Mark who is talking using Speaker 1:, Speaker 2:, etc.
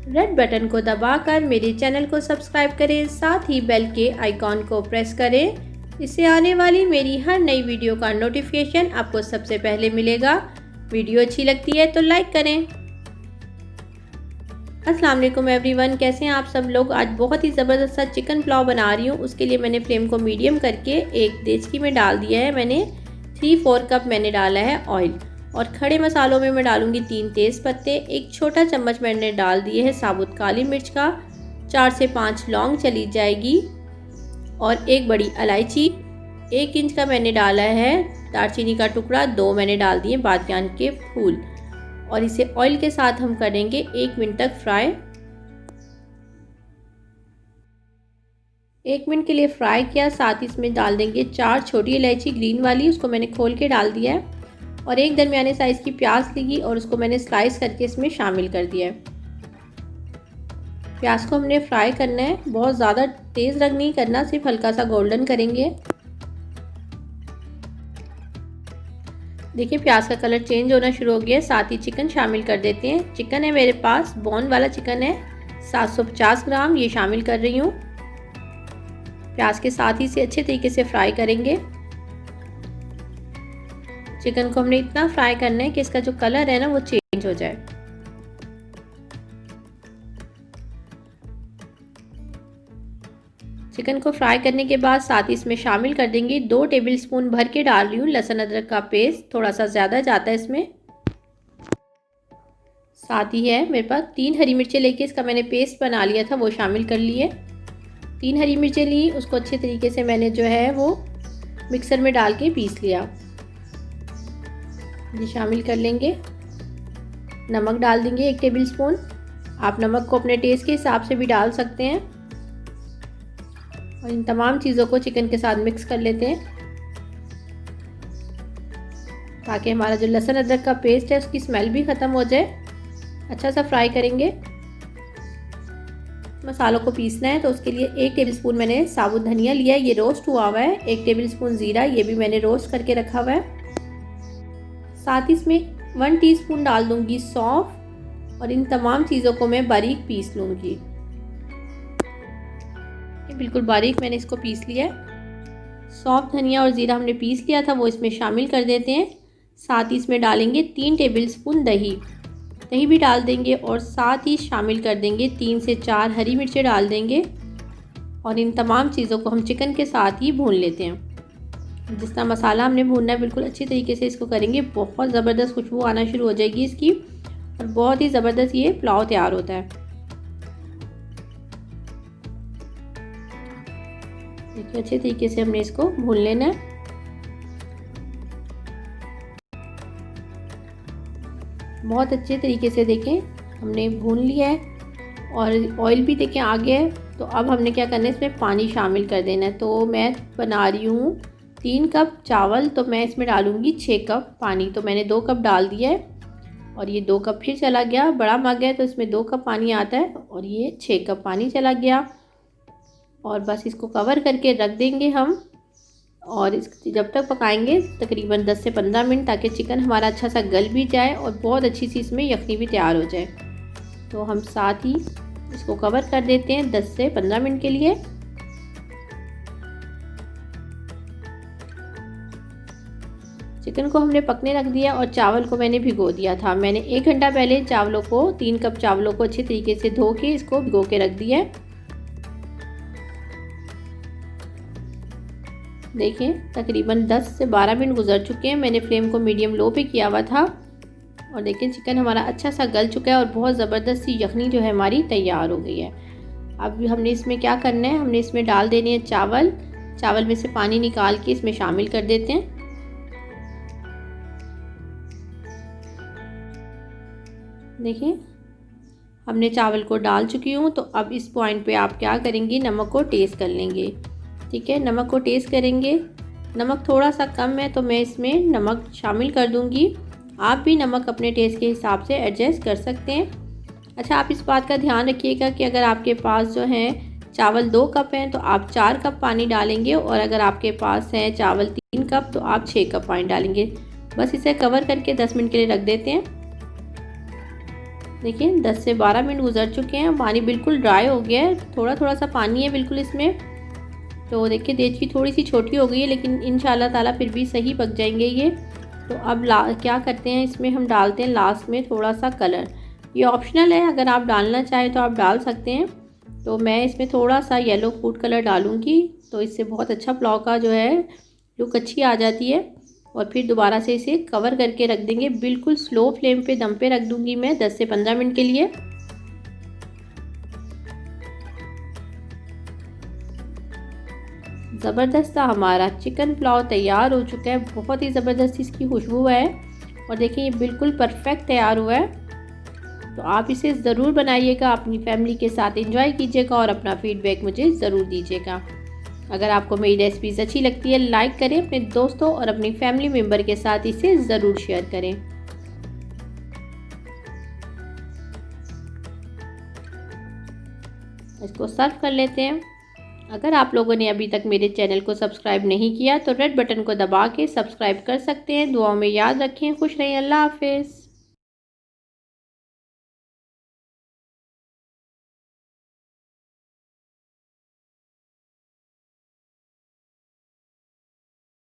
Speaker 1: Red button को दबाकर मेरे चैनल को सब्सक्राइब करें, साथ ही बेल के आइकॉन को प्रेस करें। इससे आने वाली मेरी हर नई वीडियो का नोटिफिकेशन आपको सबसे पहले मिलेगा। वीडियो अच्छी लगती है तो लाइक करें। अस्सलाम वालेकुम एवरीवन, कैसे हैं आप सब लोग। आज बहुत ही ज़बरदस्त सा चिकन पुलाव बना रही हूँ। उसके लिए मैंने फ्लेम को मीडियम करके एक देचकी में डाल दिया है। मैंने 3-4 कप मैंने डाला है ऑयल। और खड़े मसालों में मैं डालूंगी 3 तेज़ पत्ते, 1 छोटा चम्मच मैंने डाल दिए है साबुत काली मिर्च का, 4 से 5 लौंग चली जाएगी और 1 बड़ी इलायची, 1 इंच का मैंने डाला है दालचीनी का टुकड़ा, 2 मैंने डाल दिए बादियान के फूल। और इसे ऑयल के साथ हम करेंगे 1 मिनट तक फ्राई। 1 मिनट के लिए फ्राई किया। साथ ही इसमें डाल देंगे 4 छोटी इलायची ग्रीन वाली, उसको मैंने खोल के डाल दिया है। और 1 दरमियाने साइज़ की प्याज ली और उसको मैंने स्लाइस करके इसमें शामिल कर दिया है। प्याज को हमने फ्राई करना है, बहुत ज़्यादा तेज़ रंग नहीं करना, सिर्फ हल्का सा गोल्डन करेंगे। देखिए प्याज का कलर चेंज होना शुरू हो गया है। साथ ही चिकन शामिल कर देते हैं। चिकन है मेरे पास, बोन वाला चिकन है, 750 ग्राम ये शामिल कर रही हूँ। प्याज के साथ ही से अच्छे तरीके से फ्राई करेंगे। चिकन को हमने इतना फ्राई करना है कि इसका जो कलर है ना वो चेंज हो जाए। चिकन को फ्राई करने के बाद साथ ही इसमें शामिल कर देंगे 2 टेबलस्पून भर के डाल रही हूँ लहसुन अदरक का पेस्ट, थोड़ा सा ज़्यादा जाता है इसमें। साथ ही है मेरे पास 3 हरी मिर्चें लेके इसका मैंने पेस्ट बना लिया था, वो शामिल कर लिए। 3 हरी मिर्चें ली, उसको अच्छे तरीके से मैंने जो है वो मिक्सर में डाल के पीस लिया। ये शामिल कर लेंगे। नमक डाल देंगे 1 टेबलस्पून। आप नमक को अपने टेस्ट के हिसाब से भी डाल सकते हैं। और इन तमाम चीज़ों को चिकन के साथ मिक्स कर लेते हैं ताकि हमारा जो लहसुन अदरक का पेस्ट है उसकी स्मेल भी ख़त्म हो जाए। अच्छा सा फ्राई करेंगे। मसालों को पीसना है तो उसके लिए 1 टेबलस्पून मैंने साबुत धनिया लिया है, ये रोस्ट हुआ हुआ है। 1 टेबलस्पून ज़ीरा, ये भी मैंने रोस्ट करके रखा हुआ है। साथ ही इसमें 1 टीस्पून डाल दूंगी सौंफ और इन तमाम चीज़ों को मैं बारीक पीस लूँगी। बिल्कुल बारीक मैंने इसको पीस लिया है। सौंफ, धनिया और ज़ीरा हमने पीस लिया था, वो इसमें शामिल कर देते हैं। साथ ही इसमें डालेंगे 3 टेबलस्पून दही भी डाल देंगे और साथ ही शामिल कर देंगे 3 से 4 हरी मिर्चें डाल देंगे। और इन तमाम चीज़ों को हम चिकन के साथ ही भून लेते हैं। जिस तरह मसाला हमने भूनना है बिल्कुल अच्छी तरीके से इसको करेंगे। बहुत ज़बरदस्त खुशबू आना शुरू हो जाएगी इसकी और बहुत ही ज़बरदस्त ये पुलाव तैयार होता है। देखिए अच्छे तरीके से हमने इसको भून लेना है। बहुत अच्छे तरीके से देखें हमने भून लिया है और ऑयल भी देखें आ गया है। तो अब हमने क्या करना है, इसमें पानी शामिल कर देना है। तो मैं बना रही हूँ 3 कप चावल, तो मैं इसमें डालूँगी 6 कप पानी। तो मैंने 2 कप डाल दिया है और ये 2 कप फिर चला गया। बड़ा मग है तो इसमें 2 कप पानी आता है और ये 6 कप पानी चला गया। और बस इसको कवर करके रख देंगे हम और इस जब तक पकाएंगे तकरीबन 10 से 15 मिनट, ताकि चिकन हमारा अच्छा सा गल भी जाए और बहुत अच्छी सी इसमें यखनी भी तैयार हो जाए। तो हम साथ ही इसको कवर कर देते हैं 10 से 15 मिनट के लिए। चिकन को हमने पकने रख दिया और चावल को मैंने भिगो दिया था। मैंने 1 घंटा पहले चावलों को 3 कप चावलों को अच्छे तरीके से धो के इसको भिगो के रख दिया है। देखिए तकरीबन 10 से 12 मिनट गुजर चुके हैं। मैंने फ्लेम को मीडियम लो पे किया हुआ था और देखिए चिकन हमारा अच्छा सा गल चुका है और बहुत ज़बरदस्त सी यखनी जो है हमारी तैयार हो गई है। अब हमने इसमें क्या करना है, हमने इसमें डाल देने हैं चावल। चावल में से पानी निकाल के इसमें शामिल कर देते हैं। देखिए हमने चावल को डाल चुकी हूँ। तो अब इस पॉइंट पे आप क्या करेंगे, नमक को टेस्ट कर लेंगे। ठीक है, नमक को टेस्ट करेंगे। नमक थोड़ा सा कम है तो मैं इसमें नमक शामिल कर दूंगी। आप भी नमक अपने टेस्ट के हिसाब से एडजस्ट कर सकते हैं। अच्छा, आप इस बात का ध्यान रखिएगा कि अगर आपके पास जो है चावल 2 कप हैं तो आप 4 कप पानी डालेंगे और अगर आपके पास है चावल 3 कप तो आप 6 कप पानी डालेंगे। बस इसे कवर करके 10 मिनट के लिए रख देते हैं। देखिए 10 से 12 मिनट गुजर चुके हैं, पानी बिल्कुल ड्राई हो गया है, थोड़ा थोड़ा सा पानी है बिल्कुल इसमें। तो देखिए देचकी थोड़ी सी छोटी हो गई है, लेकिन इंशाल्लाह ताला फिर भी सही पक जाएंगे ये। तो अब क्या करते हैं, इसमें हम डालते हैं लास्ट में थोड़ा सा कलर। ये ऑप्शनल है, अगर आप डालना चाहें तो आप डाल सकते हैं। तो मैं इसमें थोड़ा सा येलो फूड कलर डालूँगी, तो इससे बहुत अच्छा पुलाव का जो है लुक अच्छी आ जाती है। और फिर दोबारा से इसे कवर करके रख देंगे, बिल्कुल स्लो फ्लेम पे दम पे रख दूँगी मैं 10 से 15 मिनट के लिए। ज़बरदस्त सा हमारा चिकन पुलाव तैयार हो चुका है, बहुत ही ज़बरदस्त इसकी खुशबू है। और देखिए ये बिल्कुल परफेक्ट तैयार हुआ है। तो आप इसे ज़रूर बनाइएगा, अपनी फैमिली के साथ एंजॉय कीजिएगा और अपना फीडबैक मुझे ज़रूर दीजिएगा। अगर आपको मेरी रेसिपीज़ अच्छी लगती है लाइक करें, अपने दोस्तों और अपनी फैमिली मेम्बर के साथ इसे ज़रूर शेयर करें। इसको सर्व कर लेते हैं। अगर आप लोगों ने अभी तक मेरे चैनल को सब्सक्राइब नहीं किया तो रेड बटन को दबा के सब्सक्राइब कर सकते हैं। दुआओं में याद रखें। खुश रहें। अल्लाह हाफिज़।